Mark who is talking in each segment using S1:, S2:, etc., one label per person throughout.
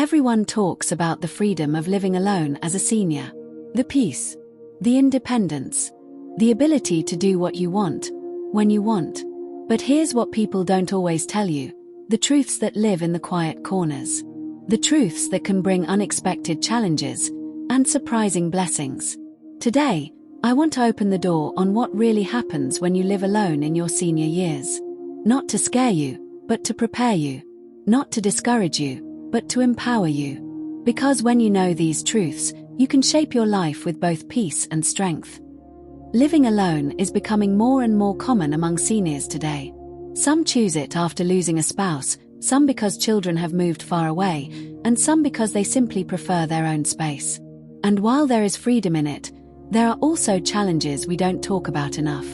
S1: Everyone talks about the freedom of living alone as a senior. The peace. The independence. The ability to do what you want, when you want. But here's what people don't always tell you. The truths that live in the quiet corners. The truths that can bring unexpected challenges and surprising blessings. Today, I want to open the door on what really happens when you live alone in your senior years. Not to scare you, but to prepare you. Not to discourage you, but to empower you. Because when you know these truths, you can shape your life with both peace and strength. Living alone is becoming more and more common among seniors today. Some choose it after losing a spouse, some because children have moved far away, and some because they simply prefer their own space. And while there is freedom in it, there are also challenges we don't talk about enough.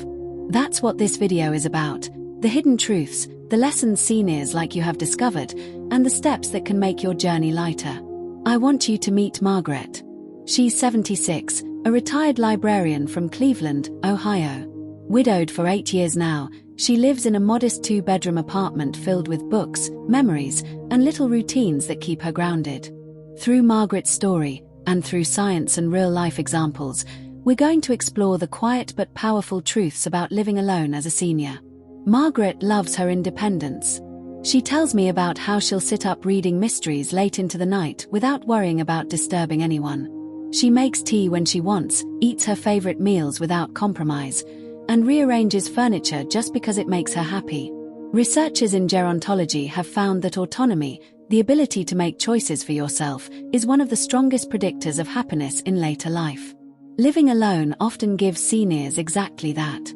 S1: That's what this video is about. The hidden truths, the lessons seniors like you have discovered, and the steps that can make your journey lighter. I want you to meet Margaret. She's 76, a retired librarian from Cleveland, Ohio. Widowed for 8 years now, she lives in a modest 2-bedroom apartment filled with books, memories, and little routines that keep her grounded. Through Margaret's story, and through science and real-life examples, we're going to explore the quiet but powerful truths about living alone as a senior. Margaret loves her independence. She tells me about how she'll sit up reading mysteries late into the night without worrying about disturbing anyone. She makes tea when she wants, eats her favorite meals without compromise, and rearranges furniture just because it makes her happy. Researchers in gerontology have found that autonomy, the ability to make choices for yourself, is one of the strongest predictors of happiness in later life. Living alone often gives seniors exactly that.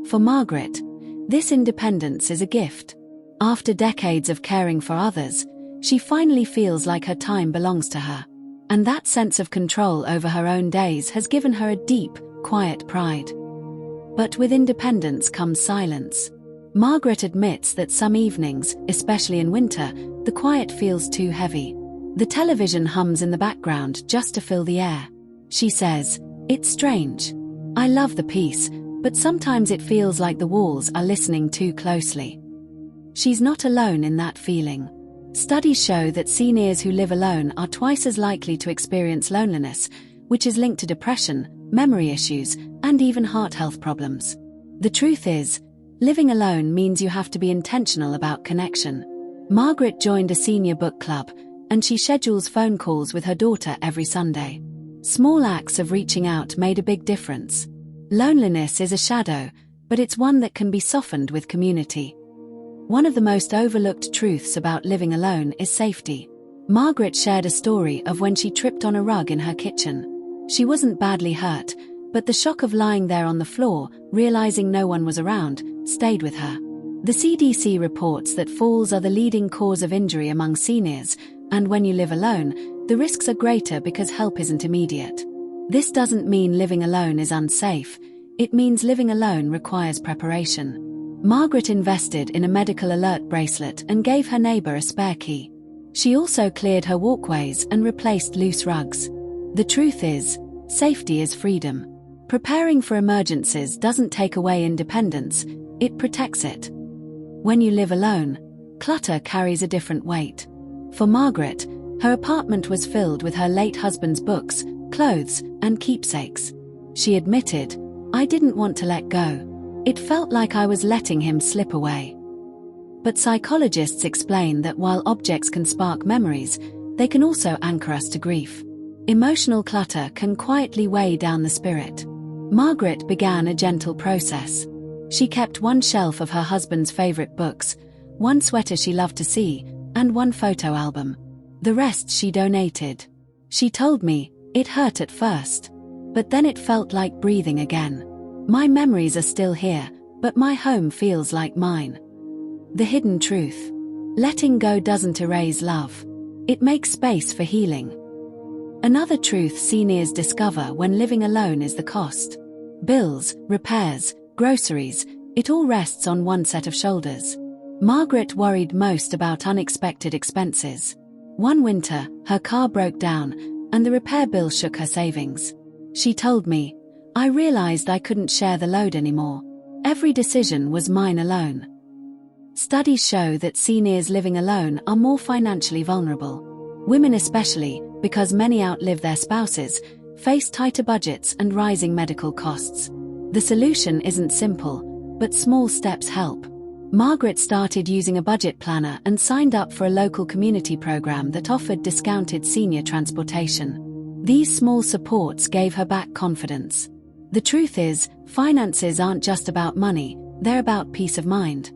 S1: For Margaret, this independence is a gift. After decades of caring for others, she finally feels like her time belongs to her. And that sense of control over her own days has given her a deep, quiet pride. But with independence comes silence. Margaret admits that some evenings, especially in winter, the quiet feels too heavy. The television hums in the background just to fill the air. She says, "It's strange. I love the peace, but sometimes it feels like the walls are listening too closely." She's not alone in that feeling. Studies show that seniors who live alone are twice as likely to experience loneliness, which is linked to depression, memory issues, and even heart health problems. The truth is, living alone means you have to be intentional about connection. Margaret joined a senior book club, and she schedules phone calls with her daughter every Sunday. Small acts of reaching out made a big difference. Loneliness is a shadow, but it's one that can be softened with community. One of the most overlooked truths about living alone is safety. Margaret shared a story of when she tripped on a rug in her kitchen. She wasn't badly hurt, but the shock of lying there on the floor, realizing no one was around, stayed with her. The CDC reports that falls are the leading cause of injury among seniors, and when you live alone, the risks are greater because help isn't immediate. This doesn't mean living alone is unsafe. It means living alone requires preparation. Margaret invested in a medical alert bracelet and gave her neighbor a spare key. She also cleared her walkways and replaced loose rugs. The truth is, safety is freedom. Preparing for emergencies doesn't take away independence, it protects it. When you live alone, clutter carries a different weight. For Margaret, her apartment was filled with her late husband's books, clothes, and keepsakes. She admitted, "I didn't want to let go. It felt like I was letting him slip away." But psychologists explain that while objects can spark memories, they can also anchor us to grief. Emotional clutter can quietly weigh down the spirit. Margaret began a gentle process. She kept one shelf of her husband's favorite books, one sweater she loved to see, and one photo album. The rest she donated. She told me, "It hurt at first. But then it felt like breathing again. My memories are still here, but my home feels like mine." The hidden truth. Letting go doesn't erase love. It makes space for healing. Another truth seniors discover when living alone is the cost. Bills, repairs, groceries, it all rests on one set of shoulders. Margaret worried most about unexpected expenses. One winter, her car broke down, and the repair bill shook her savings. She told me, "I realized I couldn't share the load anymore. Every decision was mine alone." Studies show that seniors living alone are more financially vulnerable. Women especially, because many outlive their spouses, face tighter budgets and rising medical costs. The solution isn't simple, but small steps help. Margaret started using a budget planner and signed up for a local community program that offered discounted senior transportation. These small supports gave her back confidence. The truth is, finances aren't just about money, they're about peace of mind.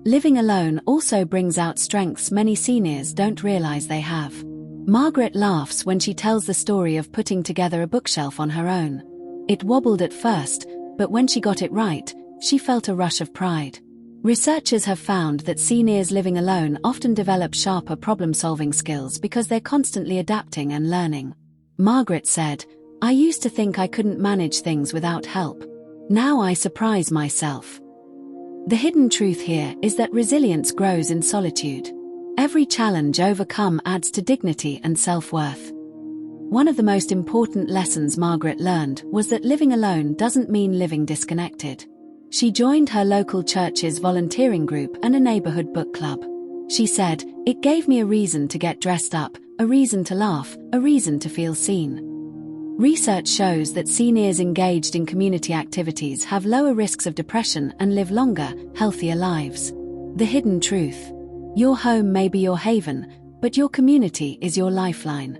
S1: Living alone also brings out strengths many seniors don't realize they have. Margaret laughs when she tells the story of putting together a bookshelf on her own. It wobbled at first, but when she got it right, she felt a rush of pride. Researchers have found that seniors living alone often develop sharper problem-solving skills because they're constantly adapting and learning. Margaret said, "I used to think I couldn't manage things without help. Now I surprise myself." The hidden truth here is that resilience grows in solitude. Every challenge overcome adds to dignity and self-worth. One of the most important lessons Margaret learned was that living alone doesn't mean living disconnected. She joined her local church's volunteering group and a neighborhood book club. She said, "It gave me a reason to get dressed up, a reason to laugh, a reason to feel seen." Research shows that seniors engaged in community activities have lower risks of depression and live longer, healthier lives. The hidden truth. Your home may be your haven, but your community is your lifeline.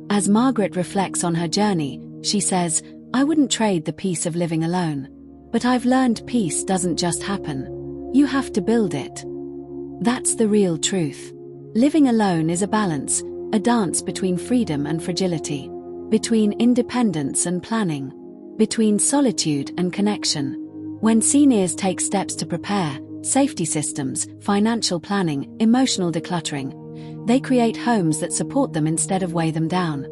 S1: As Margaret reflects on her journey, she says, "I wouldn't trade the peace of living alone. But I've learned peace doesn't just happen. You have to build it." That's the real truth. Living alone is a balance, a dance between freedom and fragility, between independence and planning, between solitude and connection. When seniors take steps to prepare, safety systems, financial planning, emotional decluttering, they create homes that support them instead of weigh them down.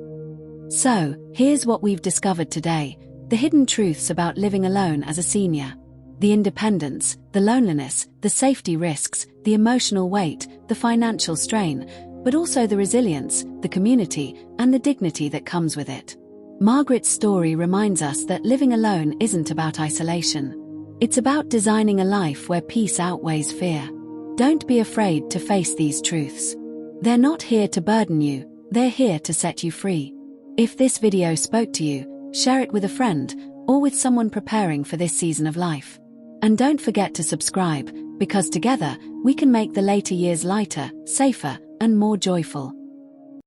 S1: So, here's what we've discovered today. The hidden truths about living alone as a senior. The independence, the loneliness, the safety risks, the emotional weight, the financial strain, but also the resilience, the community, and the dignity that comes with it. Margaret's story reminds us that living alone isn't about isolation. It's about designing a life where peace outweighs fear. Don't be afraid to face these truths. They're not here to burden you, they're here to set you free. If this video spoke to you, share it with a friend, or with someone preparing for this season of life. And don't forget to subscribe, because together, we can make the later years lighter, safer, and more joyful.